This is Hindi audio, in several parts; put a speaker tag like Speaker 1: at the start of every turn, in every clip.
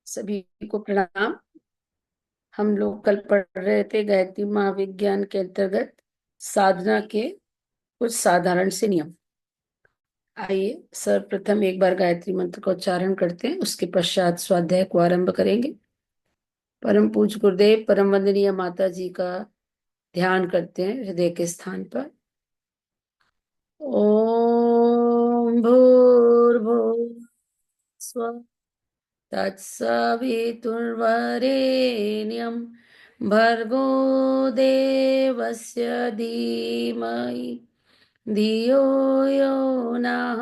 Speaker 1: सभी को प्रणाम। हम लोग कल पढ़ रहे थे गायत्री महाविज्ञान के अंतर्गत साधना के कुछ साधारण से नियम। आइए सर्वप्रथम एक बार गायत्री मंत्र का उच्चारण करते हैं, उसके पश्चात स्वाध्याय को आरंभ करेंगे। परम पूज्य गुरुदेव परम वंदनीय माता जी का ध्यान करते हैं हृदय के स्थान पर। ओम भूर्भुवः स्वः तत्सवितुर्वरेण्यं भर्गो देवस्य धीमहि धियो यो नः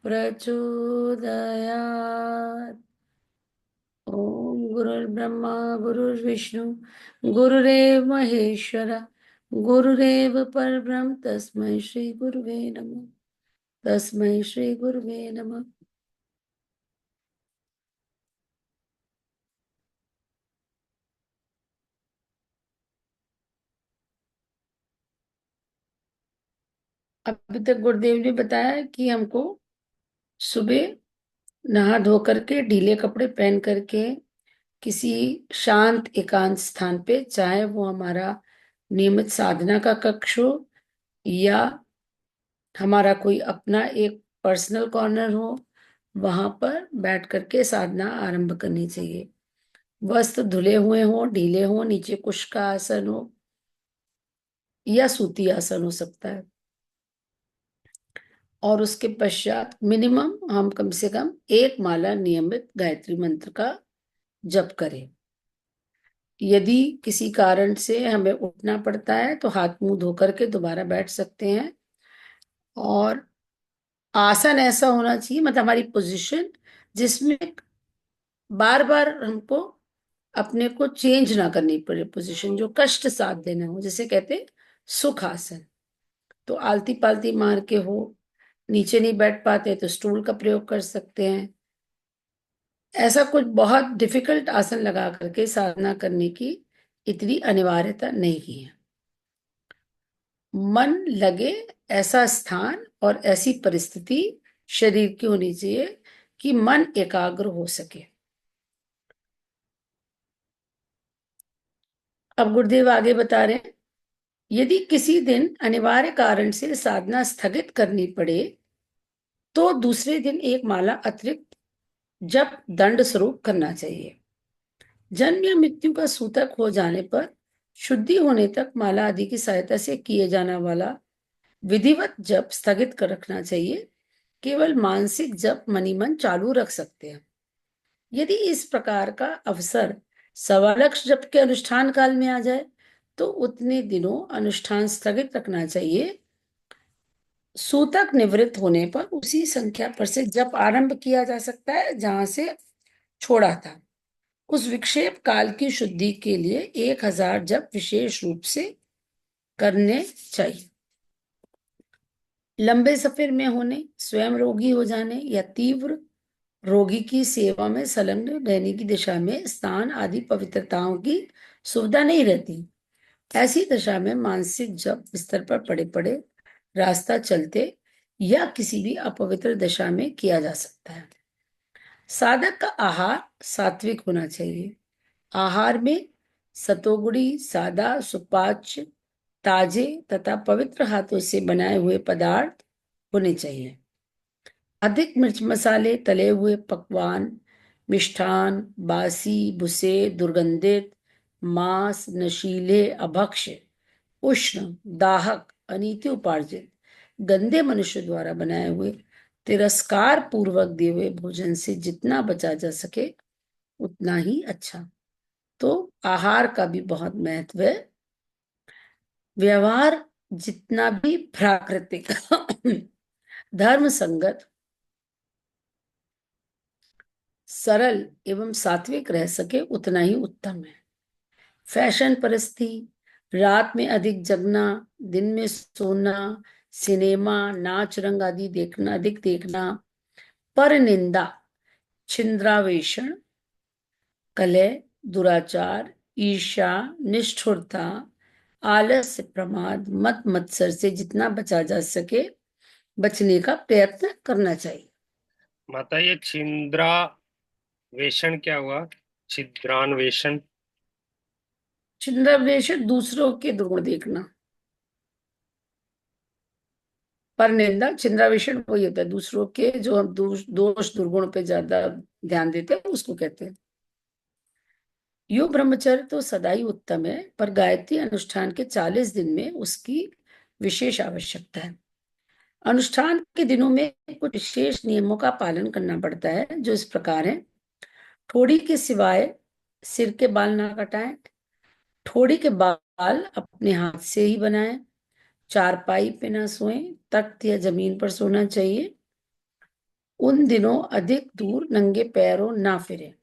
Speaker 1: प्रचोदयात्। ओम गुरुर्ब्रह्मा गुरुर्विष्णु गुरुरेव महेश्वर गुरुरेव परब्रह्म तस्मै श्री गुरुवे नमः। तस्मै श्री गुरुवे नमः। अभी तक गुरुदेव ने बताया कि हमको सुबह नहा धो करके ढीले कपड़े पहन करके किसी शांत एकांत स्थान पे, चाहे वो हमारा नियमित साधना का कक्ष हो या हमारा कोई अपना एक पर्सनल कॉर्नर हो, वहां पर बैठ करके साधना आरंभ करनी चाहिए। वस्त्र धुले हुए हो, ढीले हो, नीचे कुश का आसन हो या सूती आसन हो सकता है। और उसके पश्चात मिनिमम हम कम से कम एक माला नियमित गायत्री मंत्र का जप करें। यदि किसी कारण से हमें उठना पड़ता है तो हाथ मुंह धो करके दोबारा बैठ सकते हैं। और आसन ऐसा होना चाहिए, मतलब हमारी पोजीशन, जिसमें बार बार हमको अपने को चेंज ना करनी पड़े पोजीशन, जो कष्ट साथ देना हो, जिसे कहते हैं सुख आसन। तो आलती पालती मार के हो, नीचे नहीं बैठ पाते तो स्टूल का प्रयोग कर सकते हैं। ऐसा कुछ बहुत डिफिकल्ट आसन लगा करके साधना करने की इतनी अनिवार्यता नहीं है। मन लगे ऐसा स्थान और ऐसी परिस्थिति शरीर की होनी चाहिए कि मन एकाग्र हो सके। अब गुरुदेव आगे बता रहे हैं, यदि किसी दिन अनिवार्य कारण से साधना स्थगित करनी पड़े तो दूसरे दिन एक माला अतिरिक्त जप दंड स्वरूप करना चाहिए। जन्म या मृत्यु का सूतक हो जाने पर शुद्धि होने तक माला आदि की सहायता से किए जाने वाला विधिवत जप स्थगित कर रखना चाहिए। केवल मानसिक जप मनी मन चालू रख सकते हैं। यदि इस प्रकार का अवसर सवा लक्ष जप के अनुष्ठान काल में आ जाए तो उतने दिनों अनुष्ठान स्थगित रखना चाहिए। सूतक निवृत्त होने पर उसी संख्या पर से जप आरंभ किया जा सकता है जहां से छोड़ा था। उस विक्षेप काल की शुद्धि के लिए 1000 जप विशेष रूप से करने चाहिए। लंबे सफर में होने, स्वयं रोगी हो जाने या तीव्र रोगी की सेवा में संलग्न रहने की दिशा में स्थान आदि पवित्रताओं की सुविधा नहीं रहती। ऐसी दशा में मानसिक जप बिस्तर पर पड़े पड़े, रास्ता चलते या किसी भी अपवित्र दशा में किया जा सकता है। साधक का आहार सात्विक होना चाहिए। आहार में सतोगुणी, सादा, सुपाच्य, ताजे तथा पवित्र हाथों से बनाए हुए पदार्थ होने चाहिए। अधिक मिर्च मसाले, तले हुए पकवान, मिष्ठान, बासी, भुसे, दुर्गंधित, मांस, नशीले, अभक्ष्य, उष्ण, दाहक, अनीति उपार्जित, गंदे मनुष्य द्वारा बनाए हुए, तिरस्कार पूर्वक दिए हुए भोजन से जितना बचा जा सके उतना ही अच्छा। तो आहार का भी बहुत महत्व है। व्यवहार जितना भी प्राकृतिक धर्म संगत, सरल एवं सात्विक रह सके उतना ही उत्तम है। फैशन परिस्थिति, रात में अधिक जगना, दिन में सोना, सिनेमा, नाच रंग आदि देखना, अधिक देखना, पर निंदा, छिंद्रावेशण, कलह, दुराचार, ईर्ष्या, निष्ठुरता, आलस्य, प्रमाद, मत मत्सर से जितना बचा जा सके बचने का प्रयत्न करना चाहिए।
Speaker 2: माता, ये छिंद्रा वेषण क्या हुआ? छिद्रान्वेषण।
Speaker 1: छिद्रान्वेष दूसरों के दुर्गुण देखना। पर निंदा, छिद्रान्वेषण वही होता है दूसरों के जो हम दोष दुर्गुण पे ज्यादा ध्यान देते हैं उसको कहते हैं। यो ब्रह्मचर्य तो सदा ही उत्तम है, पर गायत्री अनुष्ठान के 40 दिन में उसकी विशेष आवश्यकता है। अनुष्ठान के दिनों में कुछ विशेष नियमों का पालन करना पड़ता है, जो इस प्रकार है। ठोड़ी के सिवाय सिर के बाल ना कटाएं। ठोड़ी के बाल अपने हाथ से ही बनाएं। चारपाई पे ना सोएं। तख्त या जमीन पर सोना चाहिए। उन दिनों अधिक दूर नंगे पैरों ना फिरें।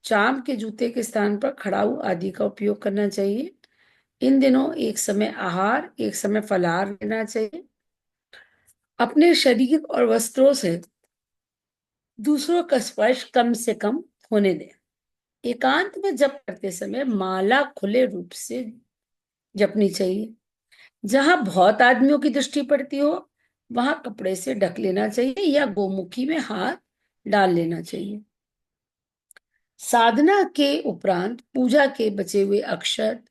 Speaker 1: चाम के जूते के स्थान पर खड़ाऊ आदि का उपयोग करना चाहिए। इन दिनों एक समय आहार, एक समय फलाहार लेना चाहिए। अपने शरीर और वस्त्रों से दूसरों का स्पर्श कम से कम होने दें। एकांत में जप करते समय माला खुले रूप से जपनी चाहिए। जहां बहुत आदमियों की दृष्टि पड़ती हो, वहां कपड़े से ढक लेना चाहिए या गोमुखी में हाथ डाल लेना चाहिए। साधना के उपरांत पूजा के बचे हुए अक्षत,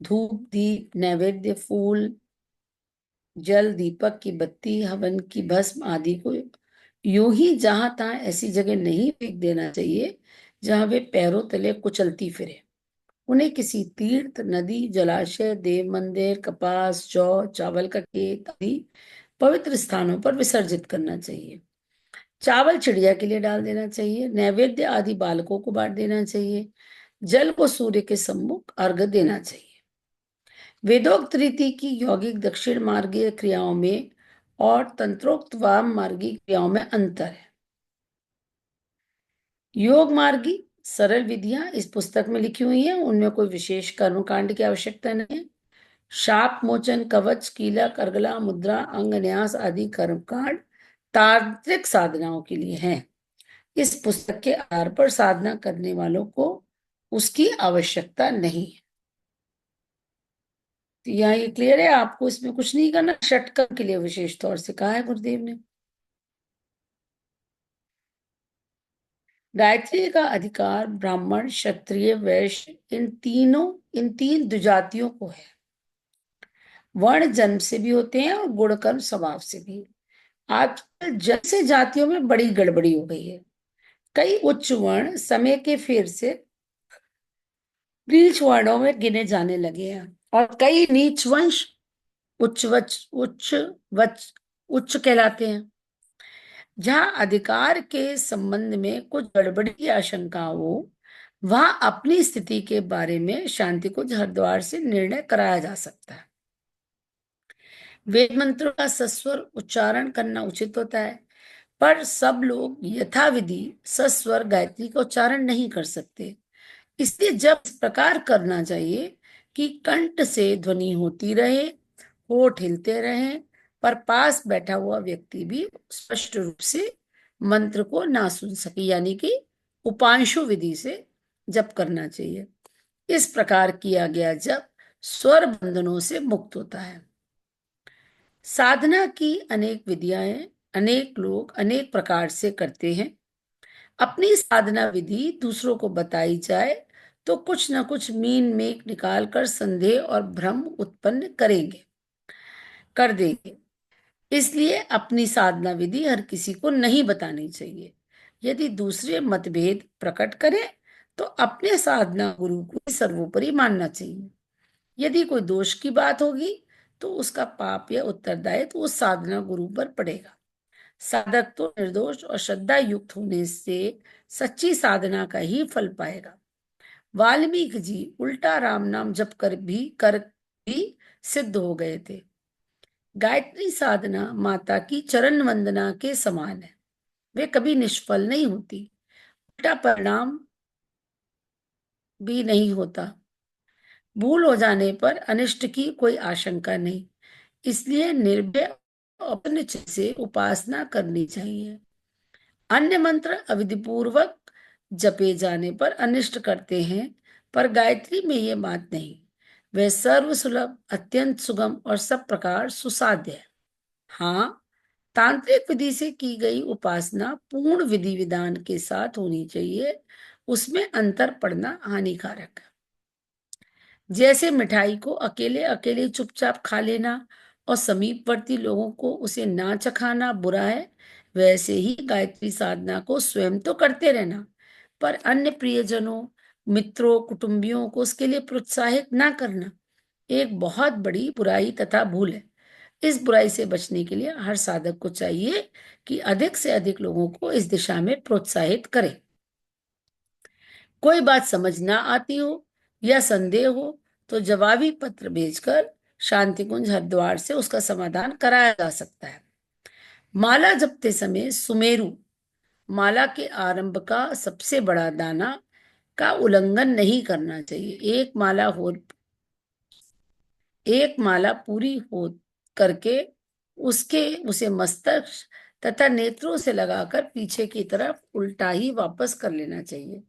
Speaker 1: धूप, दीप, नैवेद्य, फूल, जल, दीपक की बत्ती, हवन की भस्म आदि को यूं ही जहां तहां ऐसी जगह नहीं फेंक देना चाहिए जहां वे पैरों तले कुचलती फिरे। उन्हें किसी तीर्थ, नदी, जलाशय, देव मंदिर, कपास, जौ, चावल का खेत आदि पवित्र स्थानों पर विसर्जित करना चाहिए। चावल चिड़िया के लिए डाल देना चाहिए। नैवेद्य आदि बालकों को बांट देना चाहिए। जल को सूर्य के सम्मुख अर्घ्य देना चाहिए। वेदोक्त रीति की यौगिक दक्षिण मार्गीय क्रियाओं में और तंत्रोक्त वाम मार्गी क्रियाओं में अंतर है। योग मार्गी सरल विधियां इस पुस्तक में लिखी हुई हैं, उनमें कोई विशेष कर्मकांड की आवश्यकता नहीं है। शाप मोचन, कवच, कीलक, अर्गला, मुद्रा, अंग न्यास आदि कर्मकांड तांत्रिक साधनाओं के लिए हैं। इस पुस्तक के आधार पर साधना करने वालों को उसकी आवश्यकता नहीं है। तो यहाँ ये क्लियर है, आपको इसमें कुछ नहीं करना। षटकम के लिए विशेष तौर से कहा है गुरुदेव ने। गायत्री का अधिकार ब्राह्मण, क्षत्रिय, वैश्य इन तीन द्विजातियों को है। वर्ण जन्म से भी होते हैं और गुण कर्म स्वभाव से भी। आजकल जैसे जातियों में बड़ी गड़बड़ी हो गई है। कई उच्च वर्ण समय के फेर से नीच वर्णों में गिने जाने लगे हैं और कई नीच वंश उच्च उच्च कहलाते हैं। जहां अधिकार के संबंध में कुछ गड़बड़ी की आशंका हो, वहां अपनी स्थिति के बारे में शांति कुंज हरिद्वार से निर्णय कराया जा सकता है। वेद मंत्रों का सस्वर उच्चारण करना उचित होता है, पर सब लोग यथाविधि सस्वर गायत्री का उच्चारण नहीं कर सकते। इसलिए जब इस प्रकार करना चाहिए कि कंठ से ध्वनि होती रहे, होठ हिलते रहें, पर पास बैठा हुआ व्यक्ति भी स्पष्ट रूप से मंत्र को ना सुन सके, यानी कि उपांशु विधि से जप करना चाहिए। इस प्रकार किया गया जप स्वर बंधनों से मुक्त होता है। साधना की अनेक विधियां हैं, अनेक लोग अनेक प्रकार से करते हैं। अपनी साधना विधि दूसरों को बताई जाए तो कुछ न कुछ मीन मेक निकाल कर संदेह और भ्रम उत्पन्न कर देंगे। इसलिए अपनी साधना विधि हर किसी को नहीं बतानी चाहिए। यदि दूसरे मतभेद प्रकट करें तो अपने साधना गुरु को ही सर्वोपरि मानना चाहिए। यदि कोई दोष की बात होगी तो उसका पाप या उत्तरदायित्व उस साधना गुरु पर पड़ेगा। साधक तो निर्दोष और श्रद्धा युक्त होने से सच्ची साधना का ही फल पाएगा। वाल्मीकि जी उल्टा राम नाम जप कर भी सिद्ध हो गए थे। गायत्री साधना माता की चरण वंदना के समान है। वे कभी निष्फल नहीं होती। उल्टा परिणाम भी नहीं होता। भूल हो जाने पर अनिष्ट की कोई आशंका नहीं। इसलिए निर्भय और निश्चय से उपासना करनी चाहिए। अन्य मंत्र अविधिपूर्वक जपे जाने पर अनिष्ट करते हैं, पर गायत्री में ये बात नहीं। वह सर्व सुलभ, अत्यंत सुगम और सब प्रकार सुसाध्य है। हाँ, तांत्रिक विधि से की गई उपासना पूर्ण विधि विधान के साथ होनी चाहिए, उसमें अंतर पड़ना हानिकारक है। जैसे मिठाई को अकेले अकेले चुपचाप खा लेना और समीपवर्ती लोगों को उसे ना चखाना बुरा है, वैसे ही गायत्री साधना को स्वयं तो करते रहना, पर अन्य प्रियजनों, मित्रों, कुटुंबियों को उसके लिए प्रोत्साहित ना करना एक बहुत बड़ी बुराई तथा भूल है। इस बुराई से बचने के लिए हर साधक को चाहिए कि अधिक से अधिक लोगों को इस दिशा में प्रोत्साहित करे। कोई बात समझ ना आती हो या संदेह हो तो जवाबी पत्र भेजकर शांति कुंज हरिद्वार से उसका समाधान कराया जा सकता है। माला जपते समय सुमेरु, माला के आरंभ का सबसे बड़ा दाना, का उल्लंघन नहीं करना चाहिए। एक माला पूरी हो करके उसे मस्तक तथा नेत्रों से लगाकर पीछे की तरफ उल्टा ही वापस कर लेना चाहिए।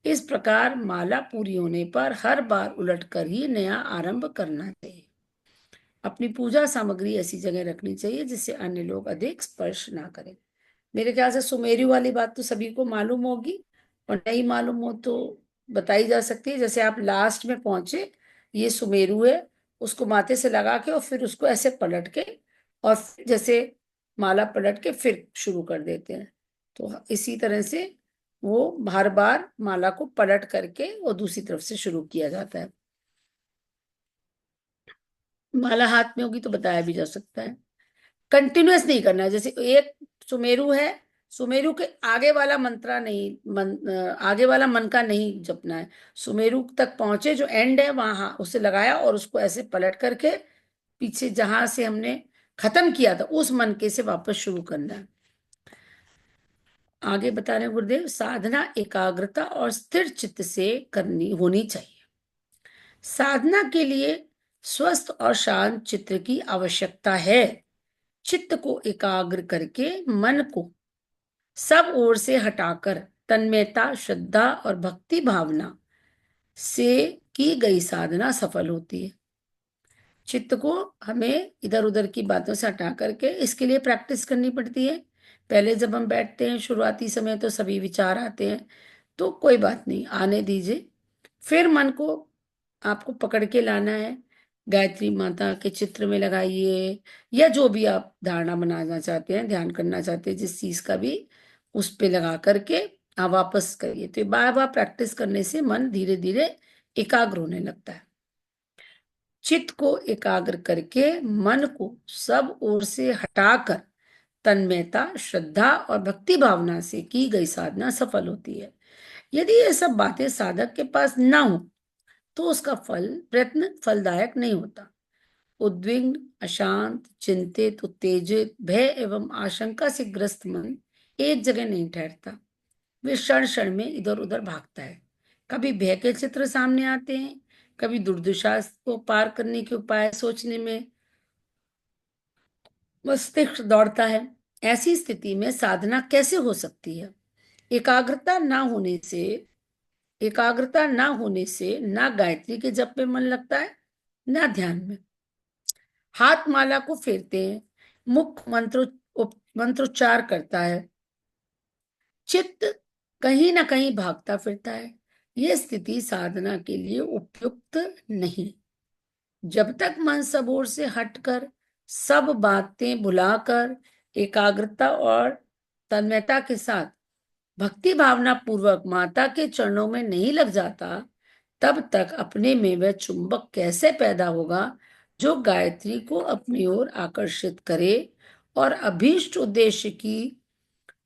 Speaker 1: इस प्रकार माला पूरी होने पर हर बार उलटकर ही नया आरंभ करना चाहिए। अपनी पूजा सामग्री ऐसी जगह रखनी चाहिए जिससे अन्य लोग अधिक स्पर्श ना करें। मेरे ख्याल से सुमेरु वाली बात तो सभी को मालूम होगी, और नहीं मालूम हो तो बताई जा सकती है। जैसे आप लास्ट में पहुंचे, ये सुमेरु है, उसको माथे से लगा के और फिर उसको ऐसे पलट के और फिर जैसे माला पलट के फिर शुरू कर देते हैं। तो इसी तरह से वो हर बार माला को पलट करके और दूसरी तरफ से शुरू किया जाता है। माला हाथ में होगी तो बताया भी जा सकता है। कंटिन्यूअस नहीं करना है। जैसे एक सुमेरु है, सुमेरु के आगे वाला मंत्रा नहीं आगे वाला मन का नहीं जपना है। सुमेरु तक पहुंचे, जो एंड है वहां उसे लगाया और उसको ऐसे पलट करके पीछे जहां से हमने खत्म किया था उस मनके से वापस शुरू करना है। आगे बता रहे हैं गुरुदेव, साधना एकाग्रता और स्थिर चित्त से करनी होनी चाहिए। साधना के लिए स्वस्थ और शांत चित्त की आवश्यकता है। चित्त को एकाग्र करके मन को सब ओर से हटाकर तन्मयता, श्रद्धा और भक्ति भावना से की गई साधना सफल होती है। चित्त को हमें इधर उधर की बातों से हटा करके इसके लिए प्रैक्टिस करनी पड़ती है। पहले जब हम बैठते हैं शुरुआती समय तो सभी विचार आते हैं, तो कोई बात नहीं, आने दीजिए। फिर मन को आपको पकड़ के लाना है, गायत्री माता के चित्र में लगाइए या जो भी आप धारणा बनाना चाहते हैं, ध्यान करना चाहते हैं, जिस चीज का भी उस पे लगा करके आप वापस करिए। तो बार बार प्रैक्टिस करने से मन धीरे धीरे एकाग्र होने लगता है। चित्त को एकाग्र करके मन को सब ओर से हटाकर तन्मयता, श्रद्धा और भक्ति भावना से की गई साधना सफल होती है। यदि ये सब बातें साधक के पास ना हो तो उसका प्रयत्न फलदायक नहीं होता। उद्विग्न, अशांत, चिंतित, उत्तेजित, भय एवं आशंका से ग्रस्त मन एक जगह नहीं ठहरता। वे क्षण क्षण में इधर उधर भागता है। कभी भय के चित्र सामने आते हैं, कभी दुर्दशा को पार करने के उपाय सोचने में मस्तिष्क दौड़ता है। ऐसी स्थिति में साधना कैसे हो सकती है? एकाग्रता ना होने से ना गायत्री के जप में मन लगता है, ना ध्यान में। हाथ माला को फेरते हैं, मुख मंत्रोच्चार करता है, चित्त कहीं ना कहीं भागता फिरता है। यह स्थिति साधना के लिए उपयुक्त नहीं। जब तक मन सब ओर से हटकर सब बातें भुलाकर एकाग्रता और तन्मयता के साथ भक्ति भावना पूर्वक माता के चरणों में नहीं लग जाता, तब तक अपने में वह चुंबक कैसे पैदा होगा जो गायत्री को अपनी ओर आकर्षित करे और अभीष्ट उद्देश्य की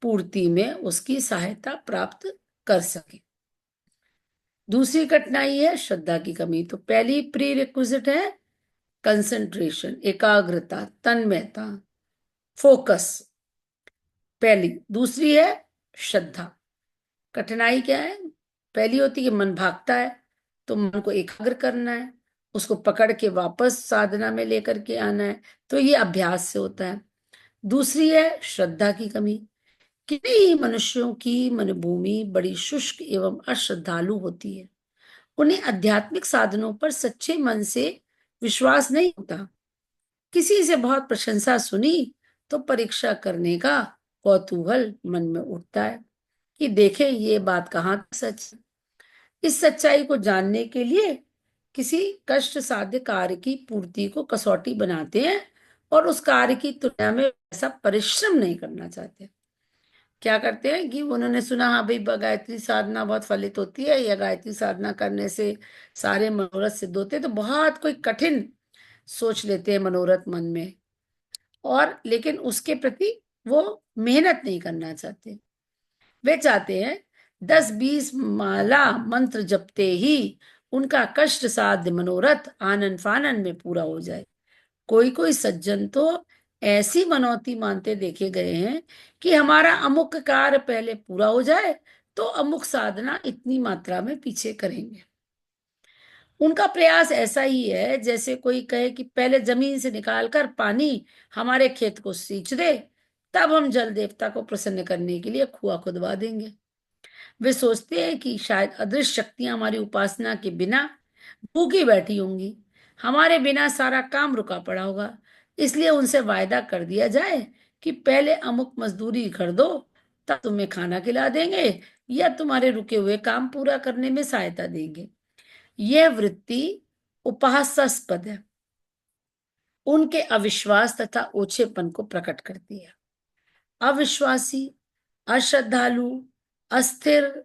Speaker 1: पूर्ति में उसकी सहायता प्राप्त कर सके। दूसरी कठिनाई है श्रद्धा की कमी। तो पहली प्री रिक्विजिट है कंसंट्रेशन, एकाग्रता, तन्मयता, फोकस पहली। दूसरी है श्रद्धा। कठिनाई क्या है? पहली होती है कि मन भागता है, तो मन को एकाग्र करना है, उसको पकड़ के वापस साधना में लेकर के आना है, तो ये अभ्यास से होता है। दूसरी है श्रद्धा की कमी। कितने ही मनुष्यों की मनभूमि बड़ी शुष्क एवं अश्रद्धालु होती है। उन्हें आध्यात्मिक साधनों पर सच्चे मन से विश्वास नहीं होता। किसी से बहुत प्रशंसा सुनी तो परीक्षा करने का कौतूहल मन में उठता है कि देखें ये बात कहाँ तक सच है। इस सच्चाई को जानने के लिए किसी कष्ट साध्य कार्य की पूर्ति को कसौटी बनाते हैं और उस कार्य की तुलना में ऐसा परिश्रम नहीं करना चाहते। क्या करते हैं कि उन्होंने सुना हाँ भाई गायत्री साधना बहुत फलित होती है, या गायत्री साधना करने से सारे मनोरथ सिद्ध होते हैं, तो बहुत कोई कठिन सोच लेते हैं मनोरथ मन में, और लेकिन उसके प्रति वो मेहनत नहीं करना चाहते। वे चाहते हैं 10-20 माला मंत्र जपते ही उनका कष्ट साध्य मनोरथ आनन फानन में पूरा हो जाए। कोई कोई सज्जन तो ऐसी मनौती मानते देखे गए हैं कि हमारा अमुक कार्य पहले पूरा हो जाए तो अमुक साधना इतनी मात्रा में पीछे करेंगे। उनका प्रयास ऐसा ही है जैसे कोई कहे कि पहले जमीन से निकालकर पानी हमारे खेत को सींच दे, तब हम जल देवता को प्रसन्न करने के लिए कुआं खुदवा देंगे। वे सोचते हैं कि शायद अदृश्य शक्तियां हमारी उपासना के बिना भूखी बैठी होंगी, हमारे बिना सारा काम रुका पड़ा होगा, इसलिए उनसे वायदा कर दिया जाए कि पहले अमुक मजदूरी कर दो, तब तुम्हें खाना खिला देंगे या तुम्हारे रुके हुए काम पूरा करने में सहायता देंगे। यह वृत्ति उपहासास्पद है, उनके अविश्वास तथा ओछेपन को प्रकट करती है। अविश्वासी, अश्रद्धालु, अस्थिर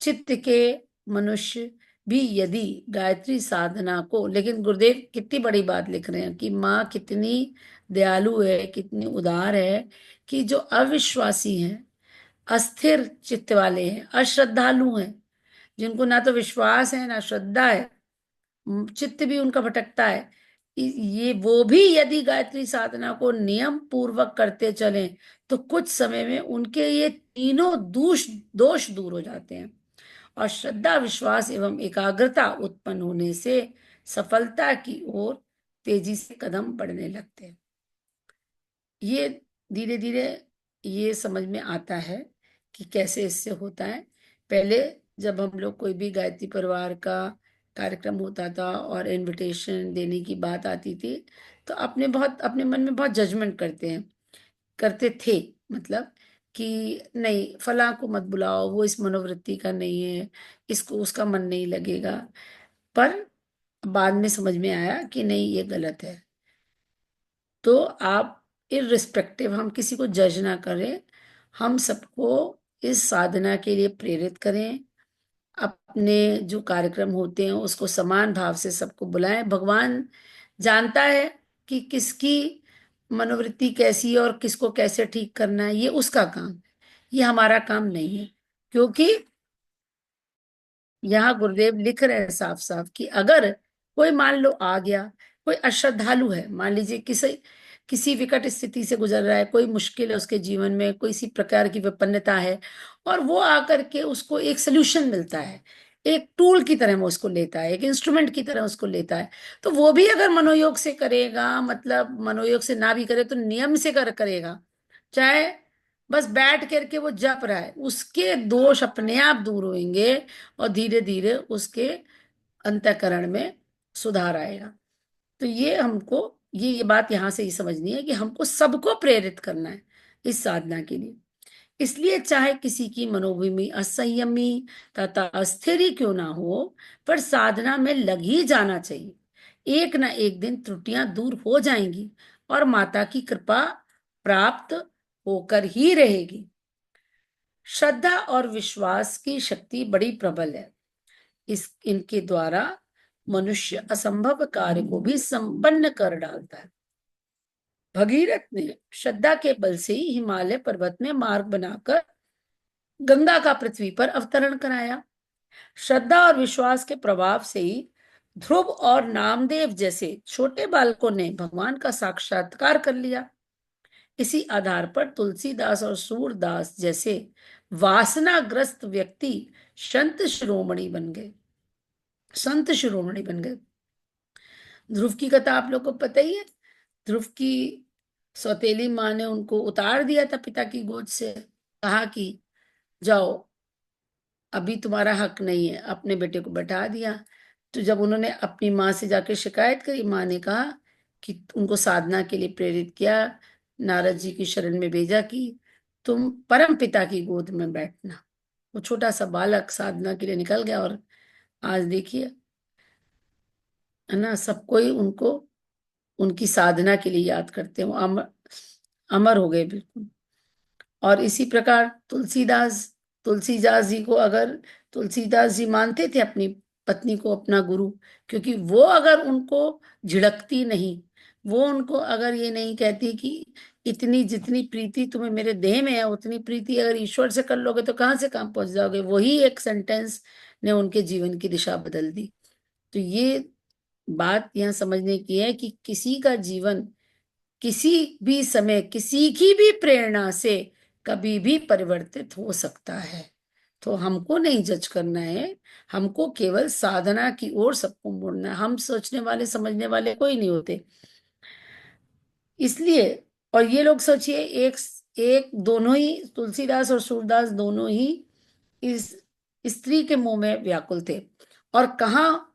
Speaker 1: चित्त के मनुष्य भी यदि गायत्री साधना को, लेकिन गुरुदेव कितनी बड़ी बात लिख रहे हैं कि माँ कितनी दयालु है, कितनी उदार है, कि जो अविश्वासी हैं, अस्थिर चित्त वाले हैं, अश्रद्धालु हैं, जिनको ना तो विश्वास है ना श्रद्धा है, चित्त भी उनका भटकता है, ये वो भी यदि गायत्री साधना को नियम पूर्वक करते चलें तो कुछ समय में उनके ये तीनों दोष दोष दूर हो जाते हैं और श्रद्धा, विश्वास एवं एकाग्रता उत्पन्न होने से सफलता की ओर तेजी से कदम बढ़ने लगते हैं। ये धीरे धीरे ये समझ में आता है कि कैसे इससे होता है। पहले जब हम लोग कोई भी गायत्री परिवार का कार्यक्रम होता था और इनविटेशन देने की बात आती थी, तो अपने मन में बहुत जजमेंट करते थे, मतलब कि नहीं फलां को मत बुलाओ, वो इस मनोवृत्ति का नहीं है, इसको उसका मन नहीं लगेगा। पर बाद में समझ में आया कि नहीं ये गलत है। तो आप इररिस्पेक्टिव, हम किसी को जज ना करें, हम सबको इस साधना के लिए प्रेरित करें, अपने जो कार्यक्रम होते हैं उसको समान भाव से सबको बुलाएं। भगवान जानता है कि किसकी मनोवृत्ति कैसी है और किसको कैसे ठीक करना है, ये उसका काम है, ये हमारा काम नहीं है। क्योंकि यहाँ गुरुदेव लिख रहे हैं साफ साफ कि अगर कोई मान लो आ गया, कोई अश्रद्धालु है, मान लीजिए किसी किसी विकट स्थिति से गुजर रहा है, कोई मुश्किल है उसके जीवन में, कोई इसी प्रकार की विपन्नता है, और वो आकर के उसको एक सोल्यूशन मिलता है, एक टूल की तरह वो उसको लेता है, एक इंस्ट्रूमेंट की तरह उसको लेता है, तो वो भी अगर मनोयोग से करेगा, मतलब मनोयोग से ना भी करे तो नियम से करेगा, चाहे बस बैठ करके वो जप रहा है, उसके दोष अपने आप दूर होंगे और धीरे धीरे उसके अंतःकरण में सुधार आएगा। तो ये हमको ये बात यहाँ से ही समझनी है कि हमको सबको प्रेरित करना है इस साधना के लिए। इसलिए चाहे किसी की मनोभूमि असंयमी तथा अस्थिर ही क्यों ना हो, पर साधना में लग ही जाना चाहिए। एक ना एक दिन त्रुटियां दूर हो जाएंगी और माता की कृपा प्राप्त होकर ही रहेगी। श्रद्धा और विश्वास की शक्ति बड़ी प्रबल है, इस इनके द्वारा मनुष्य असंभव कार्य को भी संपन्न कर डालता है। भगीरथ ने श्रद्धा के बल से ही हिमालय पर्वत में मार्ग बनाकर गंगा का पृथ्वी पर अवतरण कराया। श्रद्धा और विश्वास के प्रभाव से ही ध्रुव और नामदेव जैसे छोटे बालकों ने भगवान का साक्षात्कार कर लिया। इसी आधार पर तुलसीदास और सूरदास जैसे वासनाग्रस्त व्यक्ति संत शिरोमणि बन गए। ध्रुव की कथा आप लोग को पता ही है। ध्रुव की सौतेली माँ ने उनको उतार दिया था पिता की गोद से, कहा कि जाओ अभी तुम्हारा हक नहीं है, अपने बेटे को बैठा दिया। तो जब उन्होंने अपनी माँ से जाके शिकायत करी, माँ ने कहा कि उनको साधना के लिए प्रेरित किया, नारद जी की शरण में भेजा कि तुम परम पिता की गोद में बैठना। वो छोटा सा बालक साधना के लिए निकल गया, और आज देखिए, है ना, सब कोई उनको उनकी साधना के लिए याद करते हैं। वो अमर अमर हो गए बिल्कुल। और इसी प्रकार तुलसीदास जी को, अगर तुलसीदास जी मानते थे अपनी पत्नी को अपना गुरु, क्योंकि वो अगर उनको झिड़कती नहीं, वो उनको अगर ये नहीं कहती कि इतनी जितनी प्रीति तुम्हें मेरे देह में है उतनी प्रीति अगर ईश्वर से कर लोगे तो कहाँ से कहाँ पहुंच जाओगे, वही एक सेंटेंस ने उनके जीवन की दिशा बदल दी। तो ये बात यहाँ समझने की है कि किसी का जीवन किसी भी समय किसी की भी प्रेरणा से कभी भी परिवर्तित हो सकता है। तो हमको नहीं जज करना है, हमको केवल साधना की ओर सबको मुड़ना है। हम सोचने वाले समझने वाले कोई नहीं होते, इसलिए। और ये लोग सोचिए, एक एक दोनों ही, तुलसीदास और सूरदास दोनों ही इस स्त्री के मुंह में व्याकुल थे, और कहाँ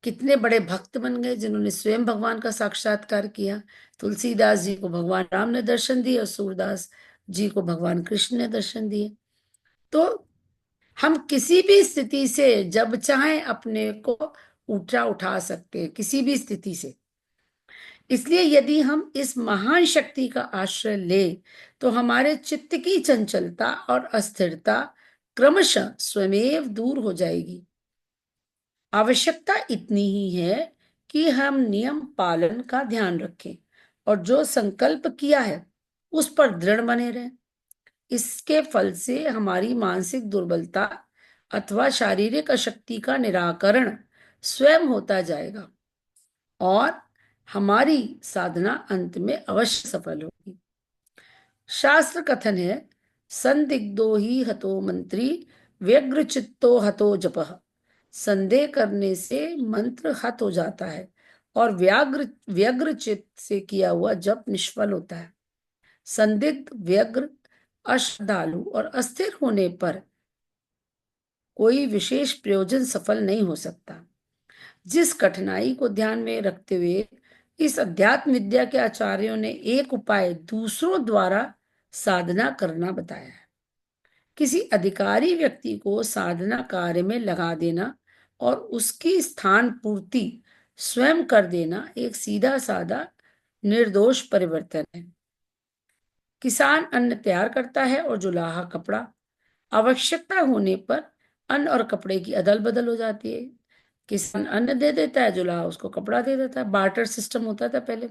Speaker 1: कितने बड़े भक्त बन गए जिन्होंने स्वयं भगवान का साक्षात्कार किया। तुलसीदास जी को भगवान राम ने दर्शन दिए और सूरदास जी को भगवान कृष्ण ने दर्शन दिए। तो हम किसी भी स्थिति से जब चाहें अपने को ऊंचा उठा सकते हैं, किसी भी स्थिति से। इसलिए यदि हम इस महान शक्ति का आश्रय ले तो हमारे चित्त की चंचलता और अस्थिरता क्रमशः स्वयमेव दूर हो जाएगी। आवश्यकता इतनी ही है कि हम नियम पालन का ध्यान रखें और जो संकल्प किया है उस पर दृढ़ बने रहें। इसके फल से हमारी मानसिक दुर्बलता अथवा शारीरिक अशक्ति का निराकरण स्वयं होता जाएगा, और हमारी साधना अंत में अवश्य सफल होगी। शास्त्र कथन है, संदिग्धो ही हतो मंत्री, व्यग्र चित्तो हतो जपः। संदेह करने से मंत्र हत हो जाता है और व्याग्र व्यग्र चित्त से किया हुआ जप निष्फल होता है। संदिग्ध, व्यग्र, अश्रद्धालु और अस्थिर होने पर कोई विशेष प्रयोजन सफल नहीं हो सकता। जिस कठिनाई को ध्यान में रखते हुए इस अध्यात्म विद्या के आचार्यों ने एक उपाय दूसरों द्वारा साधना करना बताया है। किसी अधिकारी व्यक्ति को साधना कार्य में लगा देना और उसकी स्थान पूर्ति स्वयं कर देना एक सीधा साधा निर्दोष परिवर्तन है। किसान अन्न तैयार करता है और जुलाहा कपड़ा। आवश्यकता होने पर अन्न और कपड़े की अदल बदल हो जाती है। किसान अन्न दे देता है, जुलाहा उसको कपड़ा दे देता है। बार्टर सिस्टम होता था पहले।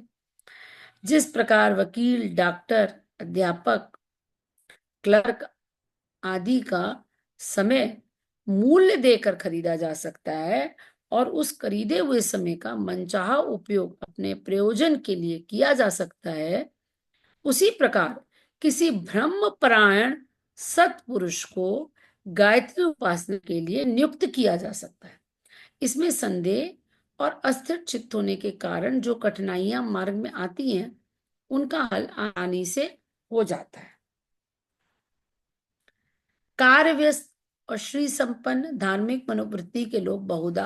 Speaker 1: जिस प्रकार वकील, डॉक्टर, अध्यापक, क्लर्क आदि का समय मूल्य देकर खरीदा जा सकता है और उस खरीदे हुए समय का मनचाहा उपयोग अपने प्रयोजन के लिए किया जा सकता है, उसी प्रकार किसी ब्रह्मपरायण सत्पुरुष को गायत्री उपासना के लिए नियुक्त किया जा सकता है। इसमें संदेह और अस्थिर चित्त होने के कारण जो कठिनाइयां मार्ग में आती हैं उनका हल आसानी से हो जाता है। कार्य व्यस्त और श्री संपन्न धार्मिक मनोवृत्ति के लोग बहुधा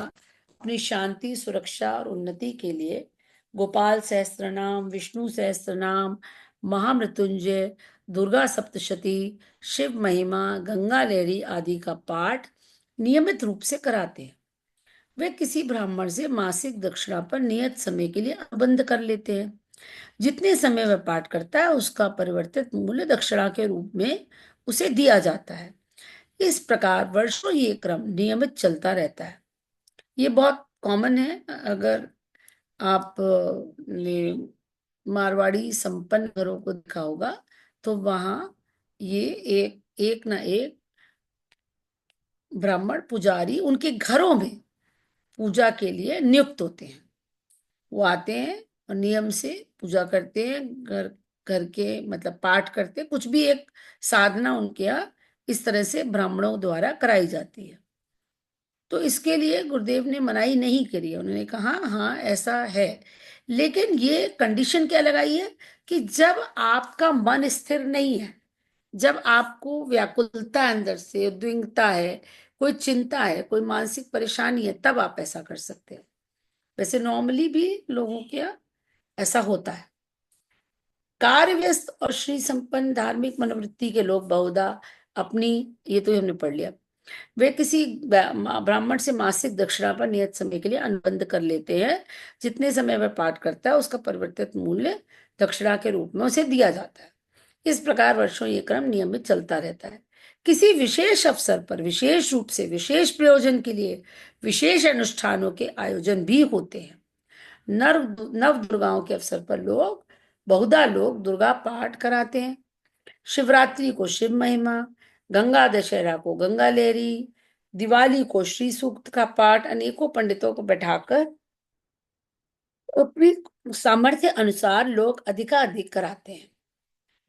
Speaker 1: अपनी शांति, सुरक्षा और उन्नति के लिए गोपाल सहस्त्रनाम, विष्णु सहस्त्रनाम, महामृत्युंजय, दुर्गा सप्तशती, शिव महिमा, गंगा लहरी आदि का पाठ नियमित रूप से कराते हैं। वे किसी ब्राह्मण से मासिक दक्षिणा पर नियत समय के लिए अनुबंध कर लेते हैं। जितने समय वह पाठ करता है उसका परिवर्तित मूल्य दक्षिणा के रूप में उसे दिया जाता है। इस प्रकार वर्षों ये क्रम नियमित चलता रहता है। ये बहुत कॉमन है। अगर आप ने मारवाड़ी संपन्न घरों को देखा होगा तो वहां ये एक एक ना एक ब्राह्मण पुजारी उनके घरों में पूजा के लिए नियुक्त होते हैं। वो आते हैं और नियम से पूजा करते हैं, घर घर के मतलब पाठ करते हैं, कुछ भी एक साधना उनके यहाँ इस तरह से ब्राह्मणों द्वारा कराई जाती है। तो इसके लिए गुरुदेव ने मनाही नहीं करी है। उन्होंने कहा हाँ ऐसा है, लेकिन ये कंडीशन क्या लगाई है कि जब आपका मन स्थिर नहीं है, जब आपको व्याकुलता है, अंदर से उद्विग्नता है, कोई चिंता है, कोई मानसिक परेशानी है, तब आप ऐसा कर सकते हैं। वैसे नॉर्मली भी लोगों के यहाँ ऐसा होता है। कार्य व्यस्त और श्री संपन्न धार्मिक मनोवृत्ति के लोग बहुधा अपनी, ये तो हमने पढ़ लिया, वे किसी ब्राह्मण से मासिक दक्षिणा पर नियत समय के लिए अनुबंध कर लेते हैं। जितने समय वह पाठ करता है उसका परिवर्तित मूल्य दक्षिणा के रूप में उसे दिया जाता है। इस प्रकार वर्षों ये क्रम नियमित चलता रहता है। किसी विशेष अवसर पर विशेष रूप से विशेष प्रयोजन के लिए विशेष अनुष्ठानों के आयोजन भी होते हैं। नव दुर्गाओं के अवसर पर बहुधा लोग दुर्गा पाठ कराते हैं। शिवरात्रि को शिव महिमा, गंगा दशहरा को गंगा लहरी, दिवाली को श्री सूक्त का पाठ अनेकों पंडितों को बैठाकर अपनी सामर्थ्य अनुसार लोग अधिकाधिक कराते हैं।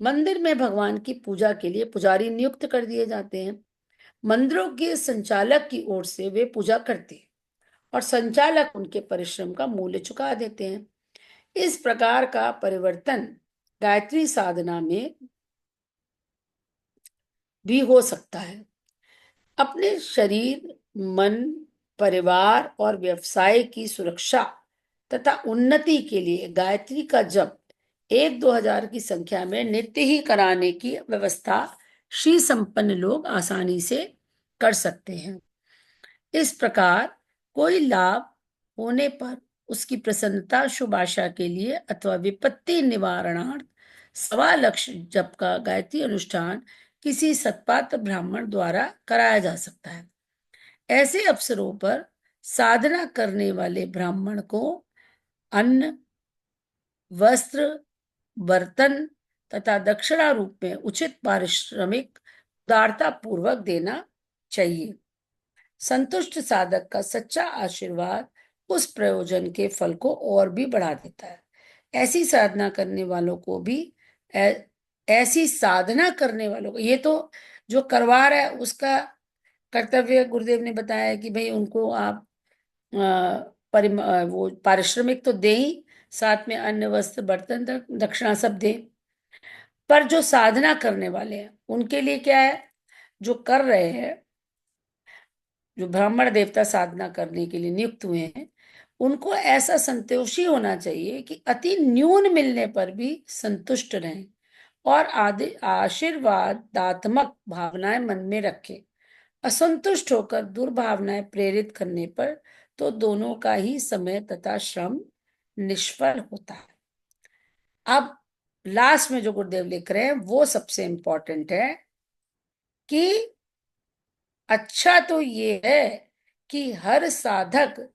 Speaker 1: मंदिर में भगवान की पूजा के लिए पुजारी नियुक्त कर दिए जाते हैं। मंदिरों के संचालक की ओर से वे पूजा करते हैं और संचालक उनके परिश्रम का मूल्य चुका देते हैं। इस प्रकार का परिवर्तन गायत्री साधना में भी हो सकता है। अपने शरीर, मन, परिवार और व्यवसाय की सुरक्षा तथा उन्नति के लिए गायत्री का जप 1-2 हजार की संख्या में नित्य ही कराने की व्यवस्था श्री संपन्न लोग आसानी से कर सकते हैं। इस प्रकार कोई लाभ होने पर उसकी प्रसन्नता शुभ आशा के लिए अथवा विपत्ति निवारणार्थ 1.25 लक्ष जप का गायत्री अनुष्ठान किसी सत्पात्र ब्राह्मण द्वारा कराया जा सकता है। ऐसे अवसरों पर साधना करने वाले ब्राह्मण को अन्न, वस्त्र, बर्तन तथा दक्षिणा रूप में उचित पारिश्रमिक उदारता पूर्वक देना चाहिए। संतुष्ट साधक का सच्चा आशीर्वाद उस प्रयोजन के फल को और भी बढ़ा देता है। ऐसी साधना करने वालों को भी ऐसी साधना करने वालों को, ये तो जो करवा रहा है उसका कर्तव्य गुरुदेव ने बताया कि भाई उनको आप वो पारिश्रमिक तो दे ही, साथ में अन्न, वस्त्र, बर्तन, दक्षिणा सब दे। पर जो साधना करने वाले हैं उनके लिए क्या है, जो कर रहे हैं, जो ब्राह्मण देवता साधना करने के लिए नियुक्त हुए हैं, उनको ऐसा संतोषी होना चाहिए कि अति न्यून मिलने पर भी संतुष्ट रहें और आदि आशीर्वादात्मक भावनाएं मन में रखें। असंतुष्ट होकर दुर्भावनाएं प्रेरित करने पर तो दोनों का ही समय तथा श्रम निष्फल होता है। अब लास्ट में जो गुरुदेव लिख रहे हैं वो सबसे इंपॉर्टेंट है कि अच्छा तो ये है कि हर साधक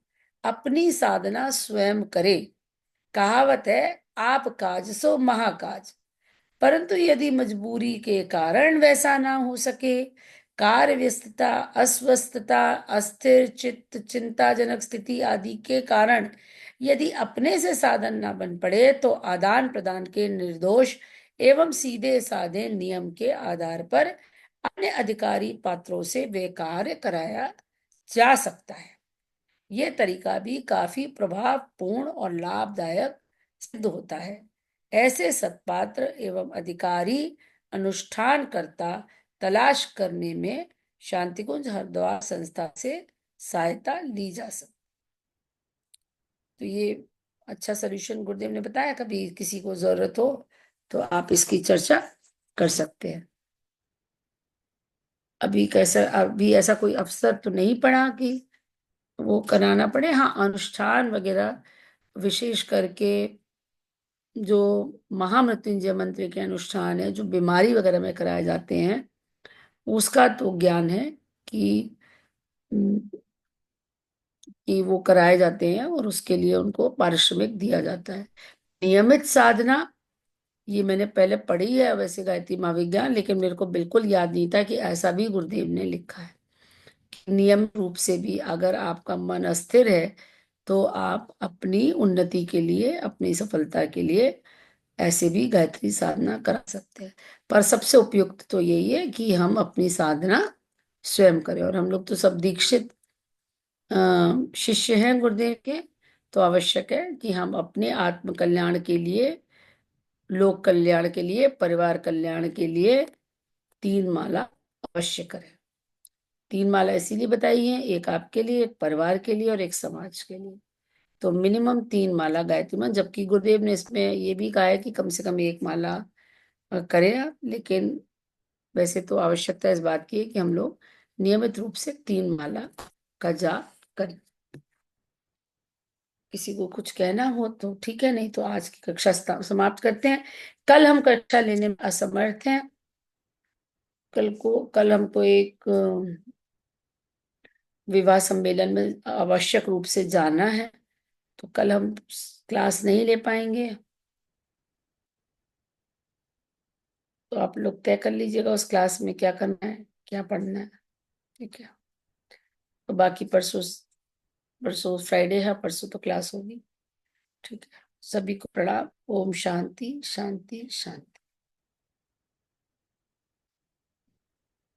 Speaker 1: अपनी साधना स्वयं करे। कहावत है, आप काज सो महाकाज। परंतु यदि मजबूरी के कारण वैसा ना हो सके, कार्य व्यस्तता, अस्वस्थता, अस्थिर चित्त, चिंताजनक स्थिति आदि के कारण यदि अपने से साधन ना बन पड़े, तो आदान प्रदान के निर्दोष एवं सीधे साधे नियम के आधार पर अन्य अधिकारी पात्रों से वे कार्य कराया जा सकता है। यह तरीका भी काफी प्रभावपूर्ण और लाभदायक सिद्ध होता है। ऐसे सत्पात्र एवं अधिकारी अनुष्ठानकर्ता तलाश करने में शांतिकुंज हरिद्वार संस्था से सहायता ली जा सकती। तो ये अच्छा सोल्यूशन गुरुदेव ने बताया, कभी किसी को जरूरत हो तो आप इसकी चर्चा कर सकते हैं। अभी ऐसा कोई अवसर तो नहीं पड़ा कि वो कराना पड़े। हाँ, अनुष्ठान वगैरह विशेष करके जो महामृत्युंजय मंत्र के अनुष्ठान है, जो बीमारी वगैरह में कराए जाते हैं, उसका तो ज्ञान है कि कि वो कराए जाते हैं और उसके लिए उनको पारिश्रमिक दिया जाता है। नियमित साधना, ये मैंने पहले पढ़ी है वैसे गायत्री महाविज्ञान, लेकिन मेरे को बिल्कुल याद नहीं था कि ऐसा भी गुरुदेव ने लिखा है। नियम रूप से भी अगर आपका मन अस्थिर है तो आप अपनी उन्नति के लिए, अपनी सफलता के लिए ऐसे भी गायत्री साधना करा सकते हैं। पर सबसे उपयुक्त तो यही है कि हम अपनी साधना स्वयं करें। और हम लोग तो सब दीक्षित शिष्य हैं गुरुदेव के, तो आवश्यक है कि हम अपने आत्म कल्याण के लिए, लोक कल्याण के लिए, परिवार कल्याण के लिए 3 माला अवश्य करें। 3 माला इसीलिए बताई है, एक आपके लिए, एक परिवार के लिए और एक समाज के लिए। तो मिनिमम 3 माला गायत्री मंत्र, जबकि गुरुदेव ने इसमें ये भी कहा है कि कम से कम 1 माला करें आप। लेकिन वैसे तो आवश्यकता इस बात की है कि हम लोग नियमित रूप से 3 माला का जाप करें। किसी को कुछ कहना हो तो ठीक है, नहीं तो आज की कक्षा समाप्त करते हैं। कल हम कक्षा लेने में असमर्थ हैं। कल हमको एक विवाह सम्मेलन में आवश्यक रूप से जाना है, तो कल हम क्लास नहीं ले पाएंगे। तो आप लोग तय कर लीजिएगा उस क्लास में क्या करना है, क्या पढ़ना है। ठीक है, तो बाकी परसों, परसों फ्राइडे है, परसों तो क्लास होगी। ठीक है, सभी को प्रणाम। ओम शांति शांति शांति।